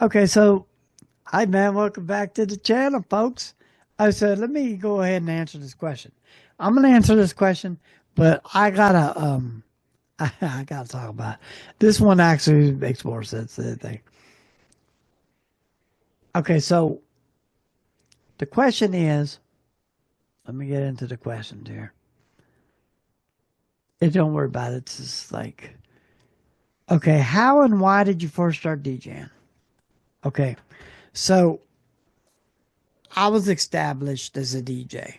Okay, so hi man, welcome back to the channel, folks. I said let me go ahead and answer this question. I'm gonna answer this question, but I gotta I gotta talk about it. This one actually makes more sense than anything. Okay, so the question is, let me get into the questions here. Don't worry about it. It's just like, okay, how and why did you first start DJing? Okay, so I was established as a DJ,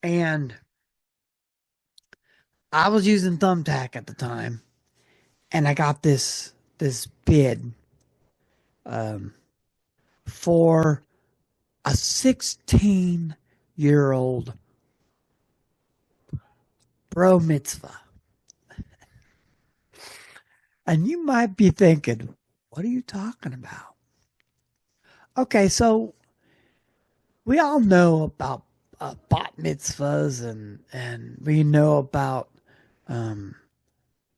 and I was using Thumbtack at the time, and I got this bid um, for a 16-year-old bro mitzvah. And you might be thinking, what are you talking about? Okay, so we all know about bat mitzvahs, and we know about um,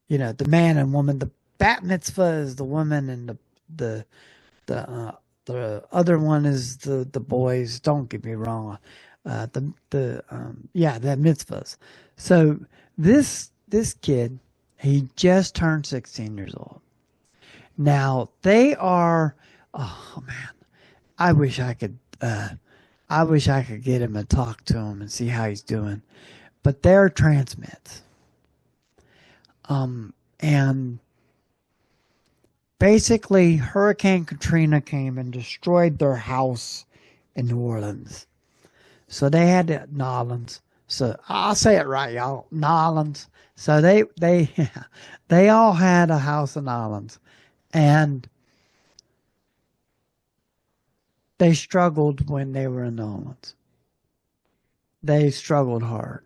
the man and woman. The bat mitzvah is the woman, and the the the other one is the boys. Don't get me wrong. The mitzvahs. So this kid, he just turned 16 years old. Now they are. Oh man, I wish I could. I wish I could get him and talk to him and see how he's doing. But they're transmits. And basically Hurricane Katrina came and destroyed their house in New Orleans. So they had to Nolans. So I'll say it right, y'all. Nolans. So they they all had a house in Nolans. And they struggled when they were in Nolans. They struggled hard.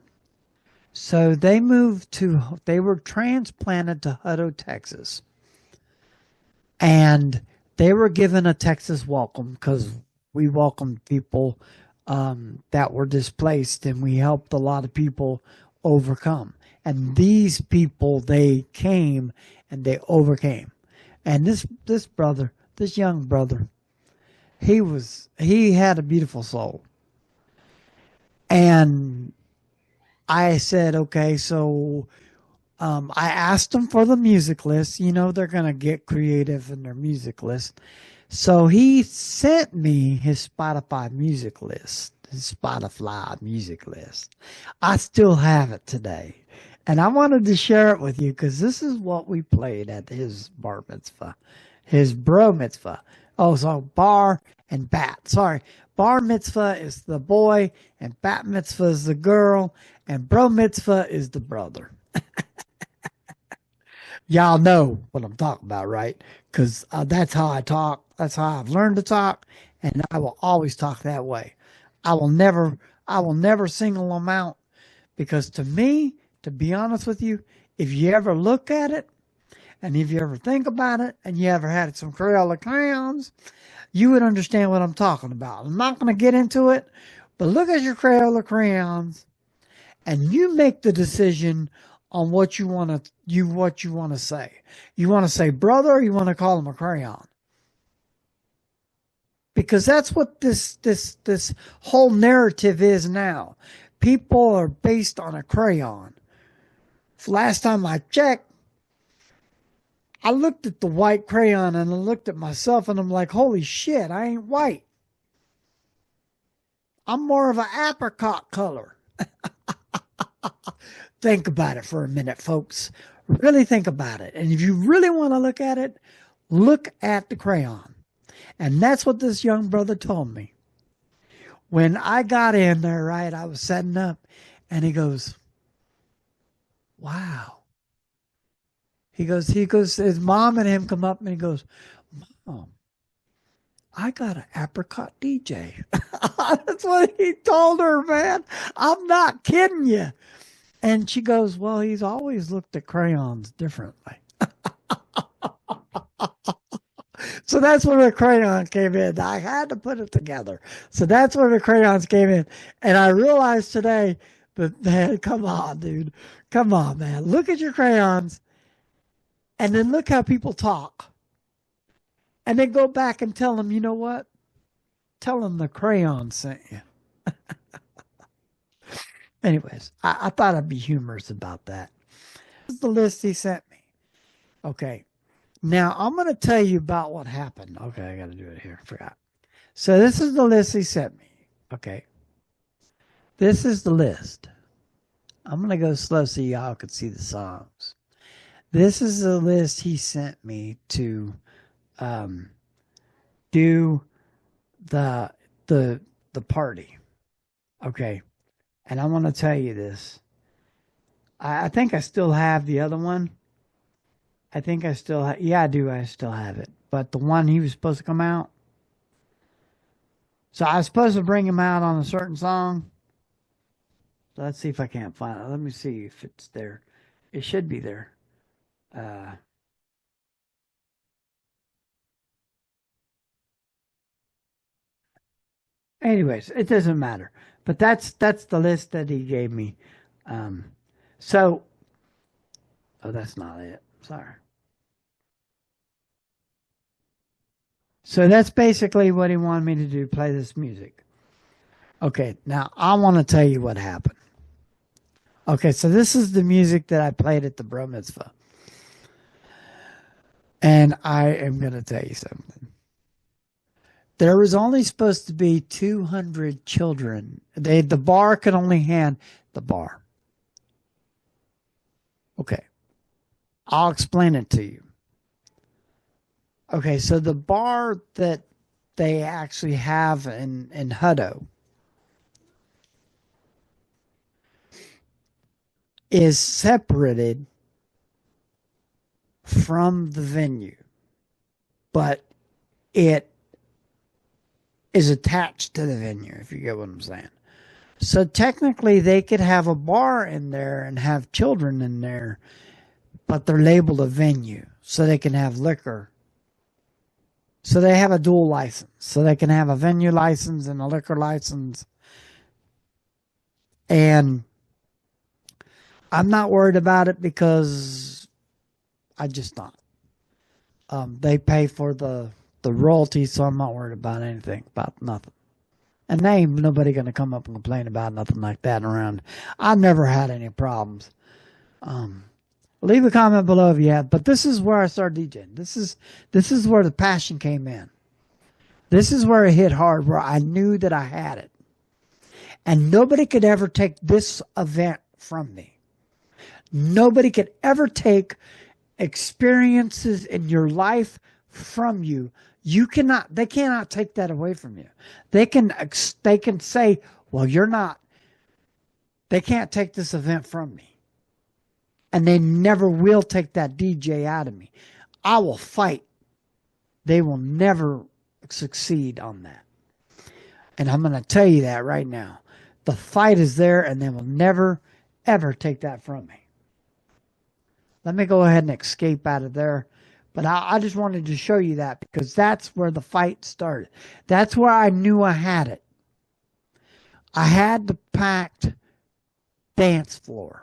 So they were transplanted to Hutto, Texas. And they were given a Texas welcome because we welcomed people that were displaced, and we helped a lot of people overcome. And these people, they came and they overcame. And this brother, this young brother, he had a beautiful soul. And I said, okay, so I asked them for the music list. You know, they're going to get creative in their music list. So he sent me his Spotify music list, his Spotify music list. I still have it today. And I wanted to share it with you because this is what we played at his bar mitzvah, his bro mitzvah. Oh, so bar and bat. Sorry. Bar mitzvah is the boy, and bat mitzvah is the girl, and bro mitzvah is the brother. Y'all know what I'm talking about, right? Because that's how I talk. That's how I've learned to talk, and I will always talk that way. I will never, I will never single them out because to me, to be honest with you, if you ever look at it, and if you ever think about it, and you ever had some Crayola crayons, you would understand what I'm talking about. I'm not going to get into it, but look at your Crayola crayons and you make the decision on what you want to say. You want to say brother, or you want to call him a crayon? Because that's what this whole narrative is now. People are based on a crayon. Last time I checked, I looked at the white crayon and I looked at myself and I'm like, holy shit, I ain't white. I'm more of an apricot color. Think about it for a minute, folks. Really think about it. And if you really want to look at it, look at the crayon. And that's what this young brother told me. When I got in there, right, I was setting up, and he goes, wow. His mom and him come up and he goes, Mom, I got an apricot DJ. That's what he told her, man. I'm not kidding you. And she goes, well, he's always looked at crayons differently. So that's where the crayon came in. I had to put it together. So that's where the crayons came in. And I realized today that, man, come on, dude. Come on, man. Look at your crayons and then look how people talk. And then go back and tell them, you know what? Tell them the crayon sent you. Anyways, I thought I'd be humorous about that. This is the list he sent me. Okay. Now I'm going to tell you about what happened. Okay, I got to do it here. Forgot. So this is the list he sent me. Okay. This is the list. I'm going to go slow so y'all can see the songs. This is the list he sent me to do the party. Okay. And I want to tell you this. I think I still have the other one. I think I still have, yeah, I do. I still have it. But the one he was supposed to come out. So I was supposed to bring him out on a certain song. So let's see if I can't find it. Let me see if it's there. It should be there. Anyways, it doesn't matter. But that's the list that he gave me. So, oh, that's not it. Sorry. So that's basically what he wanted me to do, play this music. Okay, now I want to tell you what happened. Okay, so this is the music that I played at the Bar Mitzvah. And I am going to tell you something. There was only supposed to be 200 children. The bar could only hand the bar. Okay, I'll explain it to you. Okay, so the bar that they actually have in Hutto is separated from the venue, but it is attached to the venue, if you get what I'm saying. So technically they could have a bar in there and have children in there, but they're labeled a venue, so they can have liquor. So they have a dual license. So they can have a venue license and a liquor license. And I'm not worried about it because I just not. They pay for the royalties, so I'm not worried about anything, about nothing. And there ain't nobody going to come up and complain about nothing like that around. I've never had any problems. Leave a comment below if you have. But this is where I started DJing. This is where the passion came in. This is where it hit hard, where I knew that I had it. And nobody could ever take this event from me. Nobody could ever take experiences in your life from you. They cannot take that away from you. They can say, well, you're not. They can't take this event from me. And they never will take that DJ out of me. I will fight. They will never succeed on that. And I'm going to tell you that right now. The fight is there, and they will never, ever take that from me. Let me go ahead and escape out of there. But I just wanted to show you that because that's where the fight started. That's where I knew I had it. I had the packed dance floor.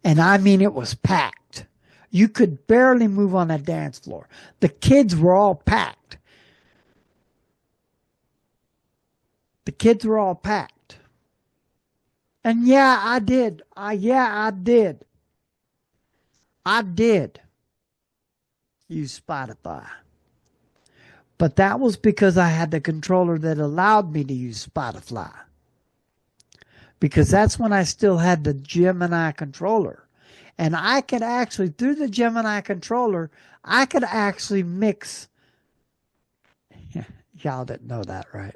And I mean, it was packed. You could barely move on that dance floor. The kids were all packed. The kids were all packed. And yeah, I did. I did use Spotify. But that was because I had the controller that allowed me to use Spotify. Because that's when I still had the Gemini controller. And I could actually, through the Gemini controller, I could actually mix. Y'all didn't know that, right?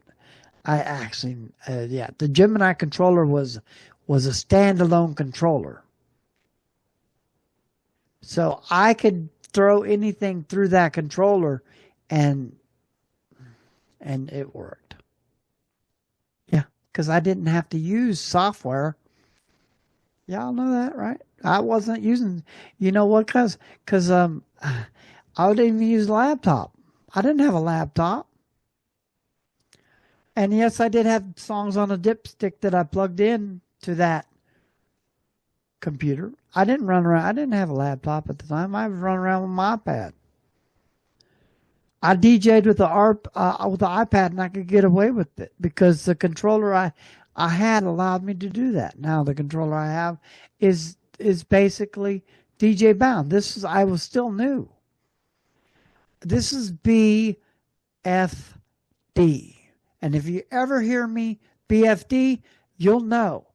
I actually, the Gemini controller was a standalone controller. So I could throw anything through that controller and it worked. Yeah, because I didn't have to use software. Y'all know that, right? I wasn't using, you know what, because I didn't even use a laptop. I didn't have a laptop. And yes, I did have songs on a dipstick that I plugged in to that computer. I didn't run around. I didn't have a laptop at the time. I was running around with my iPad. I DJ'd with with the iPad, and I could get away with it because the controller I had allowed me to do that. Now the controller I have is basically DJ bound. I was still new. This is BFD. And if you ever hear me BFD, you'll know.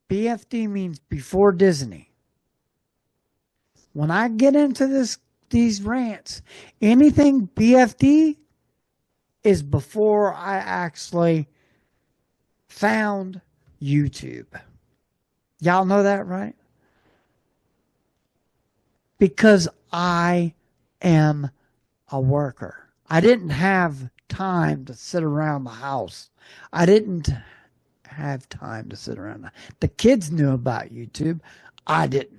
BFD means before Disney. When I get into these rants, anything BFD is before I actually found YouTube. Y'all know that, right? Because I am a worker. I didn't have time to sit around the house. I didn't have time to sit around. The kids knew about YouTube. I didn't.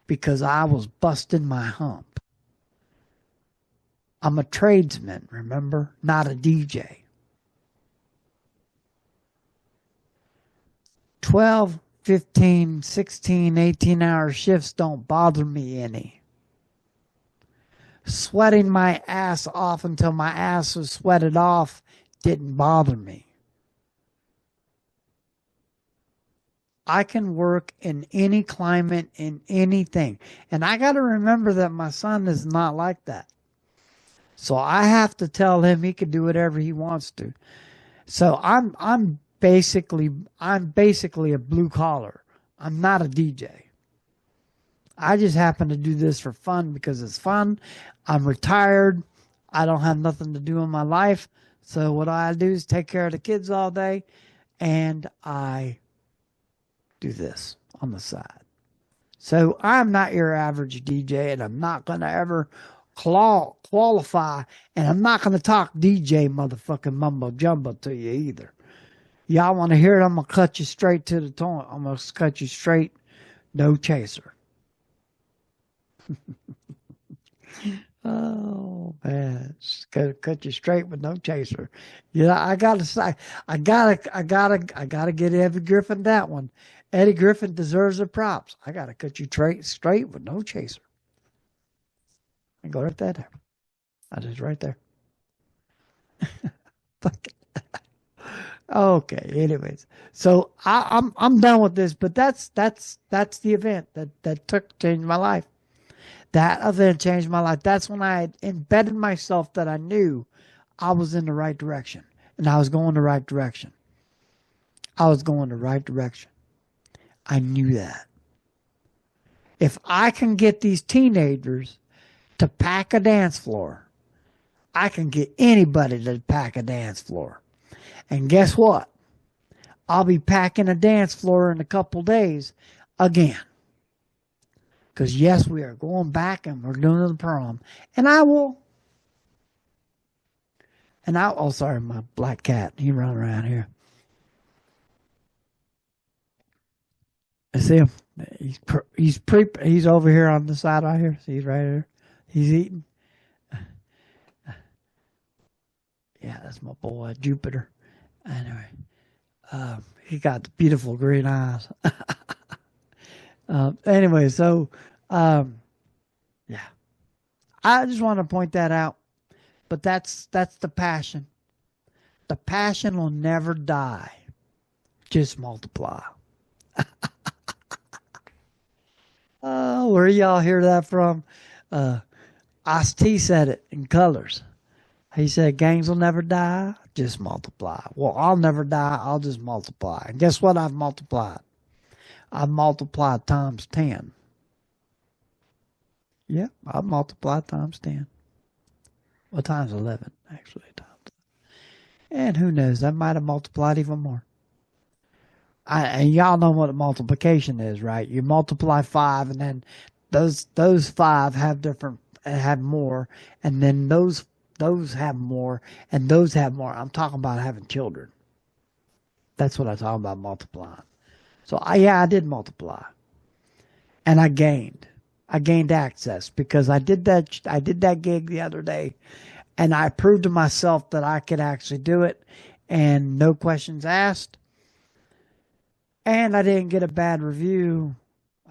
Because I was busting my hump. I'm a tradesman, remember? Not a DJ. 12, 15, 16, 18-hour shifts don't bother me any. Sweating my ass off until my ass was sweated off didn't bother me. I can work in any climate, in anything. And I got to remember that my son is not like that. So I have to tell him he can do whatever he wants to. So I'm basically a blue collar. I'm not a DJ. I just happen to do this for fun because it's fun. I'm retired. I don't have nothing to do in my life. So what I do is take care of the kids all day, and I do this on the side. So I'm not your average DJ, and I'm not going to ever qualify, and I'm not going to talk DJ motherfucking mumbo jumbo to you either. Y'all want to hear it? I'm going to cut you straight to the point. I'm going to cut you straight, no chaser. Oh man, just gotta cut you straight with no chaser. Yeah, I gotta get Eddie Griffin that one. Eddie Griffin deserves the props. I gotta cut you straight with no chaser. I go right there. I just right there. Okay. Anyways, so I'm done with this, but that's the event that changed my life. That event changed my life. That's when I had embedded myself that I knew I was in the right direction. And I was going the right direction. I was going the right direction. I knew that. If I can get these teenagers to pack a dance floor, I can get anybody to pack a dance floor. And guess what? I'll be packing a dance floor in a couple days again. Because, yes, we are going back and we're doing the prom. And oh, sorry, my black cat. He run around here. I see him. He's over here on the side right here. See, he's right here. He's eating. Yeah, that's my boy, Jupiter. Anyway, he got the beautiful green eyes. Anyway, so, yeah, I just want to point that out, but that's the passion. The passion will never die. Just multiply. Oh, where y'all hear that from? Ice-T said it in Colors. He said, gangs will never die. Just multiply. Well, I'll never die. I'll just multiply. And guess what? I've multiplied. I've multiplied times 10. Yeah, I've multiplied times 10. Well, times 11, actually. And who knows? I might have multiplied even more. And y'all know what multiplication is, right? You multiply 5, and then those 5 have more, and then those have more, and those have more. I'm talking about having children. That's what I'm talking about multiplying. So I did multiply, and I gained access because I did that gig the other day, and I proved to myself that I could actually do it, and no questions asked. And I didn't get a bad review.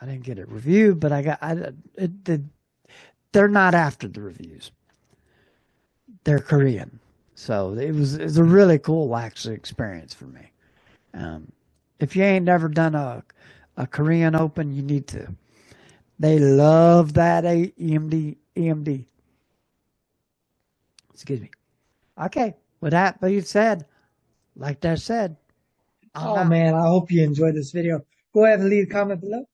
I didn't get it reviewed, but the they're not after the reviews. They're Korean. So it was a really cool actually experience for me. If you ain't never done a Korean Open, you need to. They love that EMD. Excuse me. Okay. With that being said, like that said. Oh man, I hope you enjoyed this video. Go ahead and leave a comment below.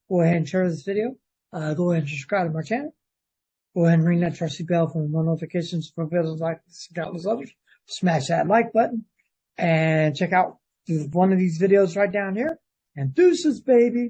Go ahead and share this video. Go ahead and subscribe to my channel. Go ahead and ring that trusty bell for more notifications for videos like this and countless others. Smash that like button and check out one of these videos right down here. And deuces, baby.